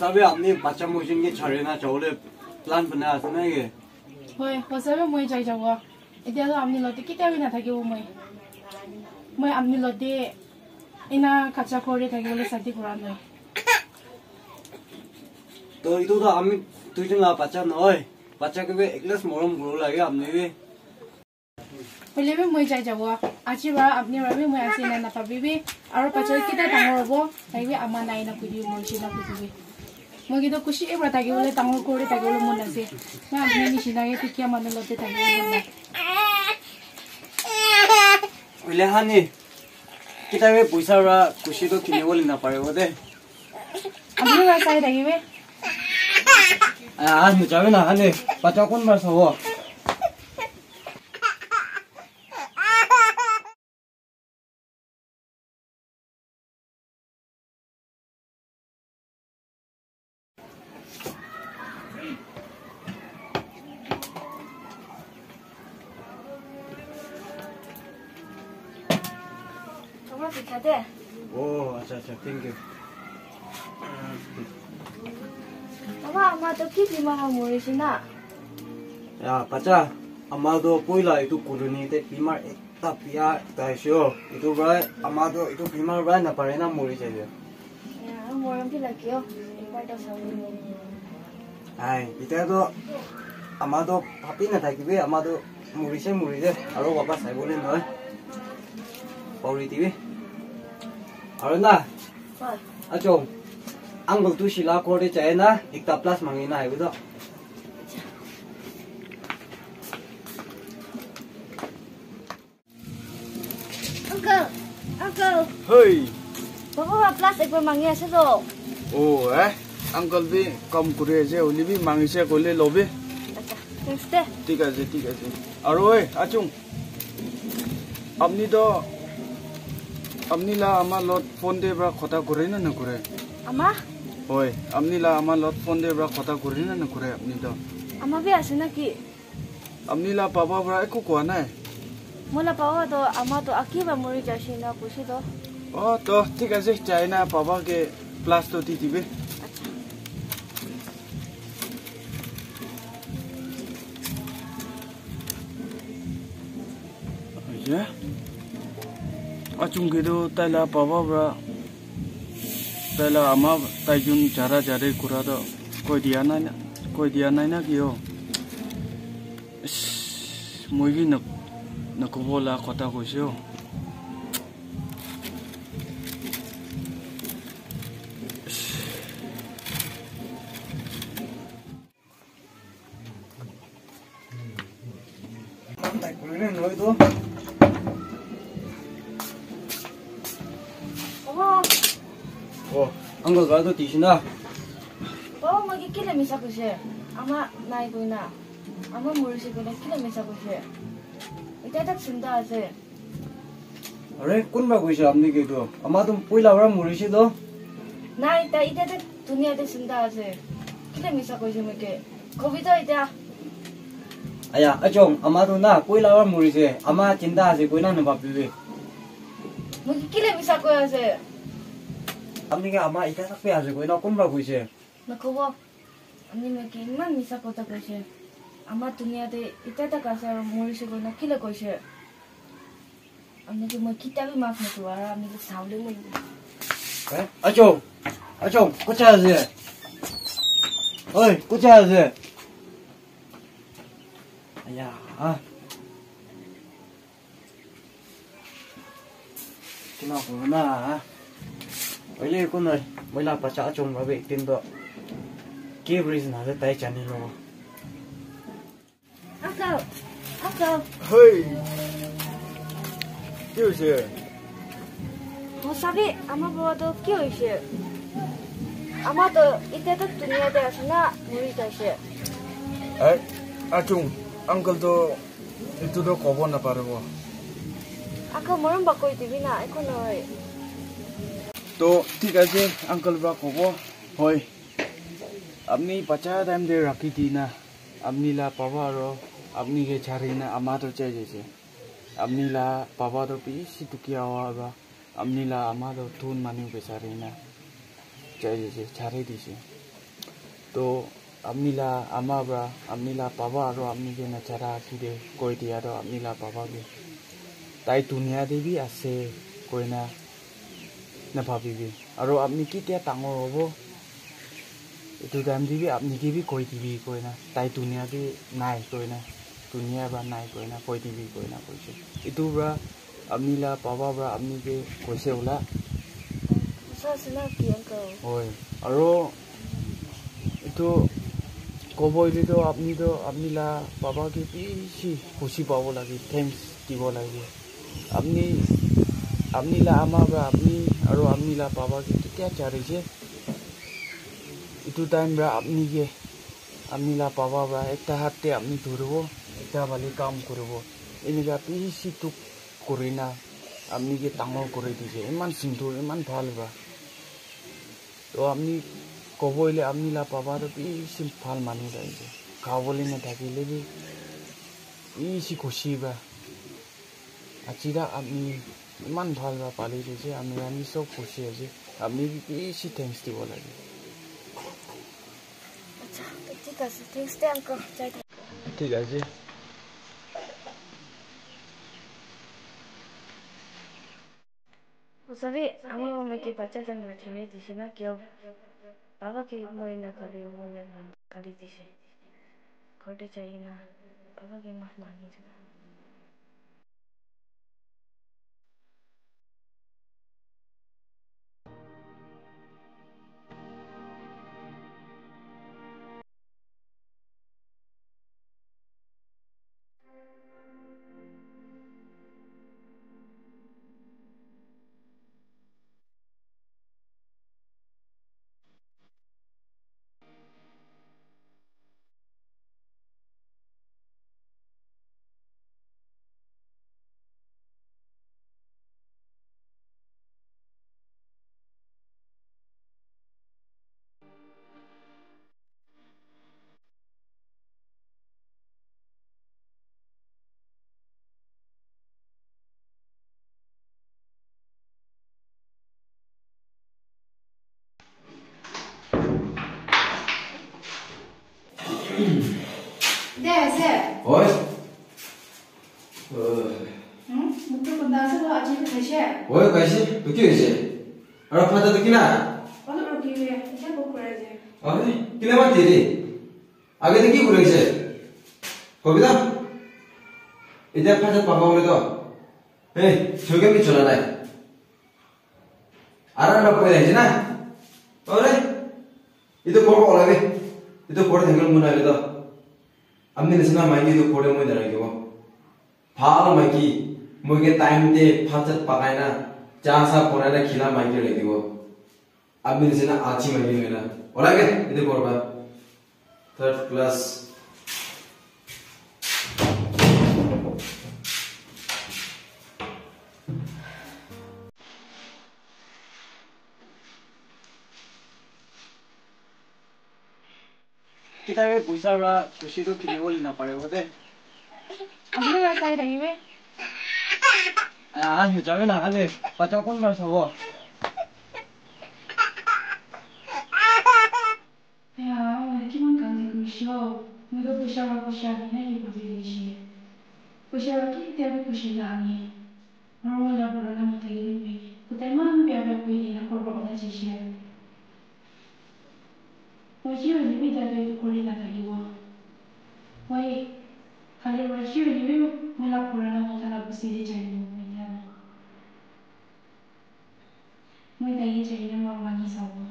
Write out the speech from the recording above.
सबै अपने बच्चा मोशन के छरेना चौले प्लान बना আছে না কি হয় হসবে মই যাই যাব এতিয়া তো আপনি লতে কিটা বিনা থাকিব মই আপনি লতে ইনা কাঁচা করে থাকিবলে সাথে করান হয় তো ইতো তো আমি দুইজন বাচ্চা নয় বাচ্চাকে একলাস মরম গুলো লাগে আপনি হইলে মই যাই যাব আজি বা আপনি রবি মই আসি না না পাবিবি আর পাছই কিটা ডাঙর হবো তাইবি আমা নাই না কইবি মই সিনা কইবি মই কিন্তু খুশি এবার থাকিবলে ডাঙর করে থাকিবলে মন আছে না আপনি নিশিনাগে পিকিয়া মানুহ লতে থাকিবলে মন নাই ওইলে হানি কিটাবে পয়সা রা খুশি তো কিনে বলি না পারবো দে আপনি রাস্তায় থাকিবে আজ যাবে না হানি বাচ্চা কোন মাস হবো Oh, acha, thank you. Papa, ama to keep him on Morishina. Ya, pacha, amado poila itu kuruni te pimar eta pia taisho. Itu rai amado itu pimar rai na parena Morish aja. Ya, moram pila kyo. Part of sabi. Ai, ita to amado papi na thakibe amado Morish aro baba sai bole noi. Pauri tibe. Aro na. What? Achong. Uncle tu sila kore chahe na ekta plus mangina hai budo. Uncle. Hey. Papa plus ekbar mangi ase to. Oh, Uncle bi kam kure je oli bi mangi se kole lobe. Acha. Thanks te. ঠিক আছে Aro achung. Apni la ama lot phone de bra khota kore na kore. Ama? Hoy, apni la ama lot phone de bra khota kore na kore apni to. Ama bi ase na ki? Apni la papa bra eko ko na. Mola papa to ama to akiba mori jashi na pushi to. Oh, to ঠিক আছে চাই না papa ke plus to di dibe. Ya. Achung gitu tala papa bra tala ama tajun jara jare kura do koi dia na kyo moi gi na ko bola kota ko sio Tak kulinen noi to. Oh, uncle gado tisina. Papa magi kila misa kushe. Ama nai koina. Ama morishi koina kila misa kushe. Ita tak sinda ase. Are kun ba kuisa apni ke to. Ama tum poila bra Morish to. Nai ita tak dunia tak sinda ase. Kila misa kushe meke. Kobito ita. Aya, achong ama to na poila bra Morish. Ama cinta ase koina na bapibe. Magi kila misa koya ase. Apni ke ama ita tak pe ase koina kun ba kuise. Nakobo. Ani meke iman misa kota kushe. Ama dunia te ita tak asa morishi koina kila kushe. Ani ke mo kita bi maaf na tuara ani ke saule mo. Achong, kucha ase. Oi, kucha ase. Aya, Kina ko na Oile ko na moila pacha achong ba be tin do. Ke reason ha tai chani lo. Uncle. Hey. Kyo se Mo sabi ama bawa to kyo hoise. Ama to ite tak dunia te asna muri ta se. achung uncle to itu do kobo na parbo. Ako moram bakoi dibi na eko noi. তো ঠিক আছে uncle বা কব হয় আপনি বাচ্চা time দিয়ে রাখি দি না আপনি লা পাবা আর আপনি কে ছাড়ি না আমার তো চাই যেছে আপনি লা পাবা তো বেশি টুকিয়া হওয়া আপনি লা আমার তো থুন মানি বেচারি না চাই যেছে ছাড়ি দিছে তো আপনিলা আমাবরা আপনিলা পাবা আর আপনিকে নাচারা কিরে কই দিয়া তো আপনিলা পাবাগে তাই দুনিয়া দেবী আছে কইনা না ভাবিবি আর আপনি কেতিয়া ডাঙৰ হ'ব এইটো টাইম দিবি আপনি কি কই দিবি কইনা তাই দুনিয়াতে নাই কইনা দুনিয়া বা নাই কইনা কই দিবি কইনা কৈছে এইটো বা আপনিলা পাবা বা আপনিকে কৈছে ওলা হয় আৰু এইটো ক'ব এলিতো আপনিলা পাবাকে বেছি খুচি পাব লাগে থেংকস দিব লাগে আপনিলা আমাৰ বা আপনি আৰু আপনিলা পাবাকে কেতিয়া চাৰিছে এইটো টাইম বা আপনিলা পাবা বা একটা হাতে আপনি ধৰিব এটা বালি কাম কৰিব এনেকা বেছি তোক কৰি না আপনিকে ডাঙৰ কৰি দিছে ইমান চিন্তুৰ ইমান ভাল বা তো আপনি ক'ব এলে আপনিলা পাবা তো বেছি ভাল মানুহ আহিছে খাবলৈ নাথাকিলে বেছি খুচি বা আজিৰা আপনি ইমান ভাল বা পালি দিছে আমি চব খুচি আছে আপনি বেছি থেংকস দিব লাগে ঠিক আছে সবই আমার মাকে বাচ্চা জানা ছেড়ে দিছে না কেউ বাবাকে মরে না করে মরে না গালি দিছে ঘরতে চাই না বাবাকে মাফ মানিয়েছে না Oi. Muktu kondasi lo aji kasih. Oi, kasih. Begitu sih. Orang pada tu kina. Kalau pergi dia, dia buku aja. Oh, kina mati ni. Agak tu kiri kurang sih. Kau bilang? Ini apa sahaja pakai boleh tu? Juga ni cuma nak. Arang apa boleh sih na? Oleh. Itu kau lagi. Itu kau tinggal mana itu? Amni nisna maiki itu kau mau jalan kau. Hal maiki, mungkin time deh pasat pakai na. Jasa pernah na kila maiki lagi kau. Amni nisna aci maiki ni na. Oleh ke? Itu kau apa? Third class. kita bisa lah kusi tu kini boleh nak pakai apa deh Ambil lah saya lagi be. Jangan nak ada baca pun tak sahaja Ya, lagi makan ni kusyo. Muda kusyo ni na ibu beli sih. Kusyo kita be kusyo lagi. Orang dah berada mata ini. Kita mana biar beli nak korban nak sih. Wajib ni kita be korban nak lagi wah. Wai, kalau wajib ni be mula korban nak kita nak bersih jadi ni. Mui lagi jadi ni mak mani sawo.